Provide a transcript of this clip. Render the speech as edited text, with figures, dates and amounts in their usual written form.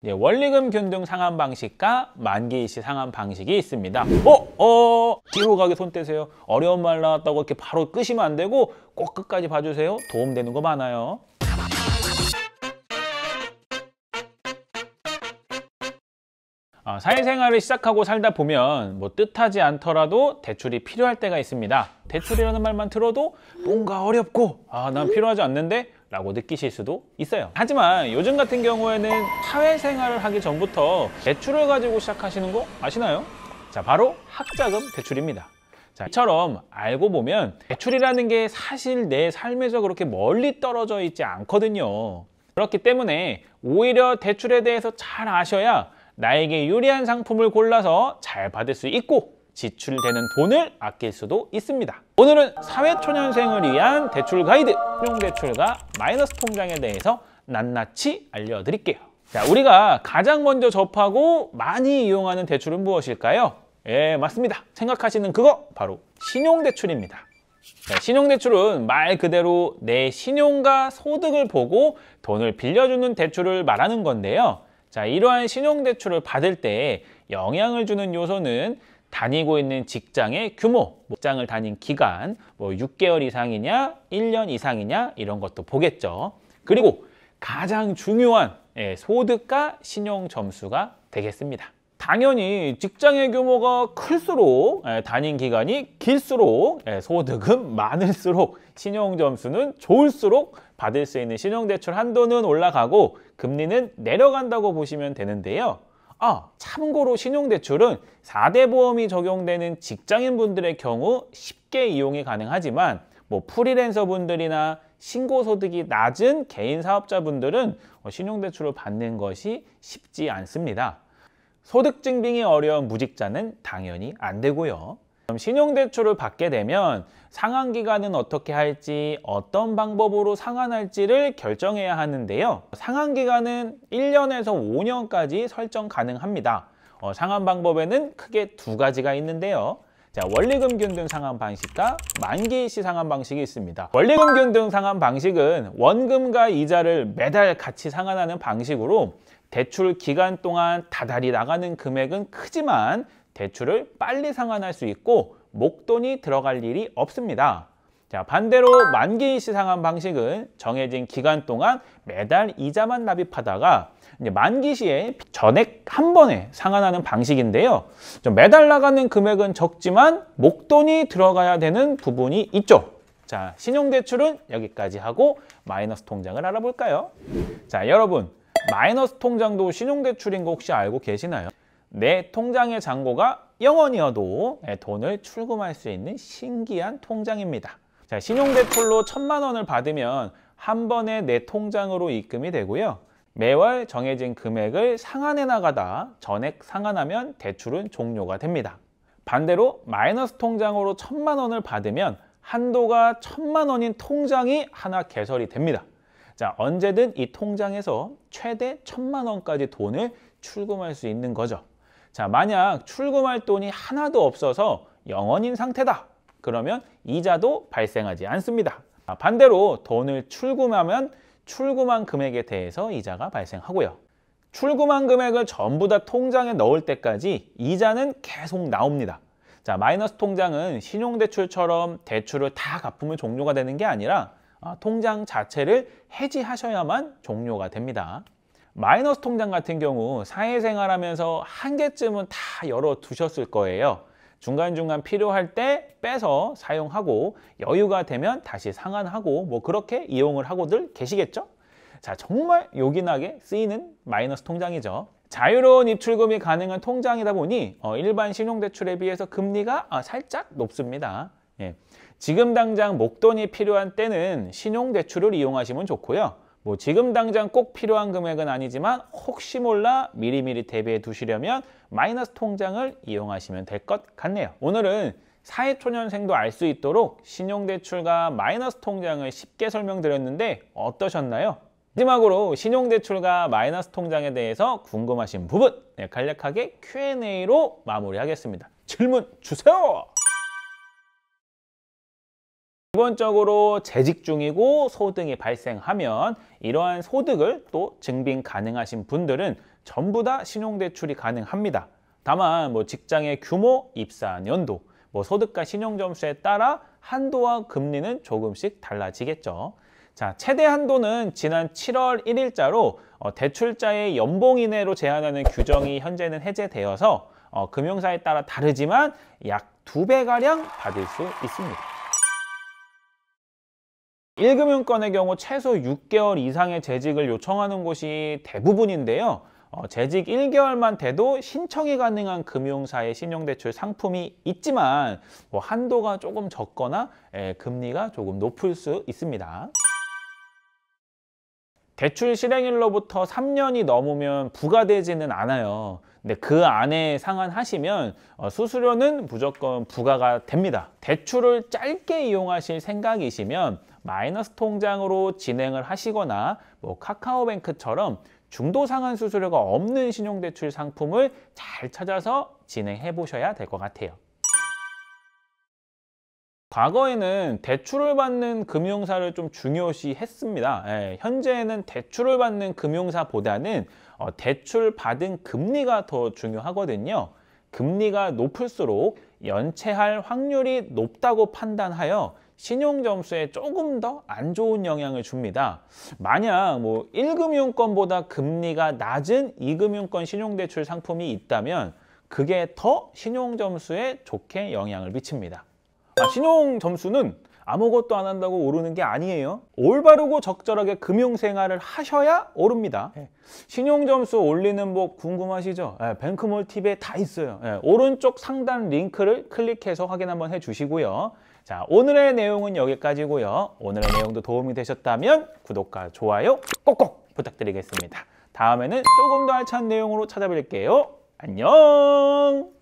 원리금 균등 상환 방식과 만기일시 상환 방식이 있습니다. 뒤로 가게 손 떼세요. 어려운 말 나왔다고 이렇게 바로 끄시면 안 되고 꼭 끝까지 봐주세요. 도움되는 거 많아요. 사회생활을 시작하고 살다 보면 뜻하지 않더라도 대출이 필요할 때가 있습니다. 대출이라는 말만 들어도 뭔가 어렵고 난 필요하지 않는데 라고 느끼실 수도 있어요. 하지만 요즘 같은 경우에는 사회생활을 하기 전부터 대출을 가지고 시작하시는 거 아시나요? 자, 바로 학자금 대출입니다. 자, 이처럼 알고 보면 대출이라는 게 사실 내 삶에서 그렇게 멀리 떨어져 있지 않거든요. 그렇기 때문에 오히려 대출에 대해서 잘 아셔야 나에게 유리한 상품을 골라서 잘 받을 수 있고 지출되는 돈을 아낄 수도 있습니다. 오늘은 사회초년생을 위한 대출 가이드, 신용대출과 마이너스 통장에 대해서 낱낱이 알려드릴게요. 자, 우리가 가장 먼저 접하고 많이 이용하는 대출은 무엇일까요? 예, 맞습니다. 생각하시는 그거 바로 신용대출입니다. 자, 신용대출은 말 그대로 내 신용과 소득을 보고 돈을 빌려주는 대출을 말하는 건데요. 자, 이러한 신용대출을 받을 때 영향을 주는 요소는 다니고 있는 직장의 규모, 직장을 다닌 기간, 6개월 이상이냐, 1년 이상이냐 이런 것도 보겠죠. 그리고 가장 중요한 소득과 신용 점수가 되겠습니다. 당연히 직장의 규모가 클수록 다닌 기간이 길수록 소득은 많을수록 신용 점수는 좋을수록 받을 수 있는 신용대출 한도는 올라가고 금리는 내려간다고 보시면 되는데요. 참고로 신용대출은 4대 보험이 적용되는 직장인분들의 경우 쉽게 이용이 가능하지만 프리랜서 분들이나 신고소득이 낮은 개인 사업자분들은 신용대출을 받는 것이 쉽지 않습니다. 소득 증빙이 어려운 무직자는 당연히 안 되고요. 그럼 신용대출을 받게 되면 상환기간은 어떻게 할지, 어떤 방법으로 상환할지를 결정해야 하는데요. 상환기간은 1년에서 5년까지 설정 가능합니다. 상환 방법에는 크게 두 가지가 있는데요. 자, 원리금 균등 상환 방식과 만기일시 상환 방식이 있습니다. 원리금 균등 상환 방식은 원금과 이자를 매달 같이 상환하는 방식으로 대출 기간 동안 다달이 나가는 금액은 크지만 대출을 빨리 상환할 수 있고 목돈이 들어갈 일이 없습니다. 자, 반대로 만기일시 상환 방식은 정해진 기간 동안 매달 이자만 납입하다가 만기 시에 전액 한 번에 상환하는 방식인데요. 매달 나가는 금액은 적지만 목돈이 들어가야 되는 부분이 있죠. 자, 신용대출은 여기까지 하고 마이너스 통장을 알아볼까요? 자, 여러분, 마이너스 통장도 신용대출인 거 혹시 알고 계시나요? 내 통장의 잔고가 0원이어도 돈을 출금할 수 있는 신기한 통장입니다. 자, 신용대출로 1,000만 원을 받으면 한 번에 내 통장으로 입금이 되고요. 매월 정해진 금액을 상환해 나가다 전액 상환하면 대출은 종료가 됩니다. 반대로 마이너스 통장으로 1,000만 원을 받으면 한도가 1,000만 원인 통장이 하나 개설이 됩니다. 자, 언제든 이 통장에서 최대 1,000만 원까지 돈을 출금할 수 있는 거죠. 자, 만약 출금할 돈이 하나도 없어서 0원인 상태다. 그러면 이자도 발생하지 않습니다. 반대로 돈을 출금하면 출금한 금액에 대해서 이자가 발생하고요. 출금한 금액을 전부 다 통장에 넣을 때까지 이자는 계속 나옵니다. 자, 마이너스 통장은 신용대출처럼 대출을 다 갚으면 종료가 되는 게 아니라 통장 자체를 해지하셔야만 종료가 됩니다. 마이너스 통장 같은 경우 사회생활하면서 한 개쯤은 다 열어두셨을 거예요. 중간중간 필요할 때 빼서 사용하고 여유가 되면 다시 상환하고 그렇게 이용을 하고들 계시겠죠? 자, 정말 요긴하게 쓰이는 마이너스 통장이죠. 자유로운 입출금이 가능한 통장이다 보니 일반 신용대출에 비해서 금리가 살짝 높습니다. 지금 당장 목돈이 필요한 때는 신용대출을 이용하시면 좋고요. 지금 당장 꼭 필요한 금액은 아니지만 혹시 몰라 미리미리 대비해 두시려면 마이너스 통장을 이용하시면 될 것 같네요. 오늘은 사회초년생도 알 수 있도록 신용대출과 마이너스 통장을 쉽게 설명드렸는데 어떠셨나요? 마지막으로 신용대출과 마이너스 통장에 대해서 궁금하신 부분 간략하게 Q&A로 마무리하겠습니다. 질문 주세요! 기본적으로 재직 중이고 소득이 발생하면 이러한 소득을 또 증빙 가능하신 분들은 전부 다 신용대출이 가능합니다. 다만 뭐 직장의 규모, 입사한 연도, 뭐 소득과 신용점수에 따라 한도와 금리는 조금씩 달라지겠죠. 자, 최대 한도는 지난 7월 1일자로 대출자의 연봉 이내로 제한하는 규정이 현재는 해제되어서 금융사에 따라 다르지만 약 2배가량 받을 수 있습니다. 1금융권의 경우 최소 6개월 이상의 재직을 요청하는 곳이 대부분인데요. 재직 1개월만 돼도 신청이 가능한 금융사의 신용대출 상품이 있지만 뭐 한도가 조금 적거나 금리가 조금 높을 수 있습니다. 대출 실행일로부터 3년이 넘으면 부과되지는 않아요. 근데 그 안에 상환하시면 수수료는 무조건 부과가 됩니다. 대출을 짧게 이용하실 생각이시면 마이너스 통장으로 진행을 하시거나 뭐 카카오뱅크처럼 중도 상환 수수료가 없는 신용대출 상품을 잘 찾아서 진행해 보셔야 될 것 같아요. 과거에는 대출을 받는 금융사를 좀 중요시 했습니다. 현재는 대출을 받는 금융사보다는 대출 받은 금리가 더 중요하거든요. 금리가 높을수록 연체할 확률이 높다고 판단하여 신용점수에 조금 더 안 좋은 영향을 줍니다. 만약 뭐 1금융권보다 금리가 낮은 2금융권 신용대출 상품이 있다면 그게 더 신용점수에 좋게 영향을 미칩니다. 신용점수는 아무것도 안 한다고 오르는 게 아니에요. 올바르고 적절하게 금융생활을 하셔야 오릅니다. 신용점수 올리는 법 궁금하시죠? 뱅크몰 TV에 다 있어요. 오른쪽 상단 링크를 클릭해서 확인 한번 해주시고요. 자, 오늘의 내용은 여기까지고요. 오늘의 내용도 도움이 되셨다면 구독과 좋아요 꼭꼭 부탁드리겠습니다. 다음에는 조금 더 알찬 내용으로 찾아뵐게요. 안녕!